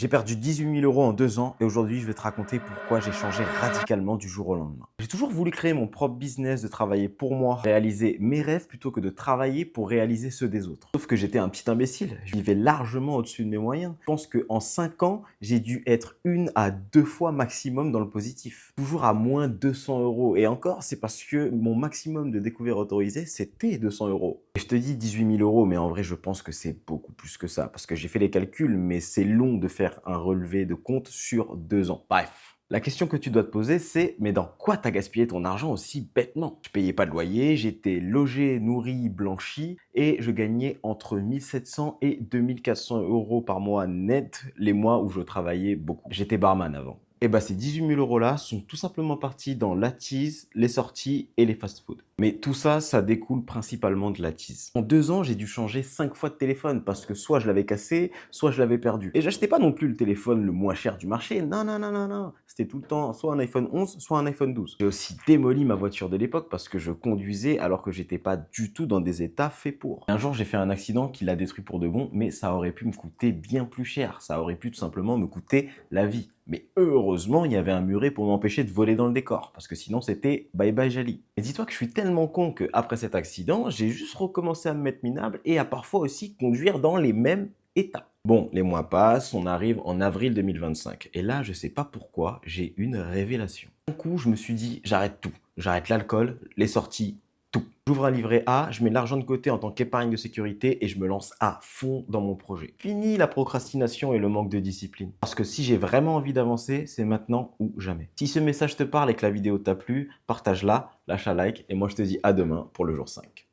J'ai perdu 18 000 € en 2 ans et aujourd'hui, je vais te raconter pourquoi j'ai changé radicalement du jour au lendemain. J'ai toujours voulu créer mon propre business, de travailler pour moi, réaliser mes rêves plutôt que de travailler pour réaliser ceux des autres. Sauf que j'étais un petit imbécile, je vivais largement au-dessus de mes moyens. Je pense qu'en 5 ans, j'ai dû être 1 à 2 fois maximum dans le positif. Toujours à moins 200 € et encore, c'est parce que mon maximum de découvert autorisé, c'était 200 €. Et je te dis 18 000 €, mais en vrai, je pense que c'est beaucoup plus que ça parce que j'ai fait les calculs, mais c'est long de faire un relevé de compte sur 2 ans. Bref. La question que tu dois te poser, c'est mais dans quoi t'as gaspillé ton argent aussi bêtement? Je payais pas de loyer, j'étais logé, nourri, blanchi et je gagnais entre 1 700 et 2 400 € par mois net les mois où je travaillais beaucoup. J'étais barman avant. Et bah ces 18 000 € là sont tout simplement partis dans la tease, les sorties et les fast-food. Mais tout ça, ça découle principalement de la tease. En 2 ans, j'ai dû changer 5 fois de téléphone parce que soit je l'avais cassé, soit je l'avais perdu. Et j'achetais pas non plus le téléphone le moins cher du marché. Non, non, non, non, non. C'était tout le temps soit un iPhone 11, soit un iPhone 12. J'ai aussi démoli ma voiture de l'époque parce que je conduisais alors que j'étais pas du tout dans des états faits pour. Un jour, j'ai fait un accident qui l'a détruit pour de bon, mais ça aurait pu me coûter bien plus cher. Ça aurait pu tout simplement me coûter la vie. Mais heureusement, il y avait un muret pour m'empêcher de voler dans le décor, parce que sinon c'était bye bye Jali. Et dis-toi que je suis tellement con qu'après cet accident, j'ai juste recommencé à me mettre minable et à parfois aussi conduire dans les mêmes états. Bon, les mois passent, on arrive en avril 2025. Et là, je sais pas pourquoi, j'ai une révélation. D'un coup, je me suis dit, j'arrête tout. J'arrête l'alcool, les sorties, tout. J'ouvre un livret A, je mets de l'argent de côté en tant qu'épargne de sécurité et je me lance à fond dans mon projet. Fini la procrastination et le manque de discipline. Parce que si j'ai vraiment envie d'avancer, c'est maintenant ou jamais. Si ce message te parle et que la vidéo t'a plu, partage-la, lâche un like et moi je te dis à demain pour le jour 5.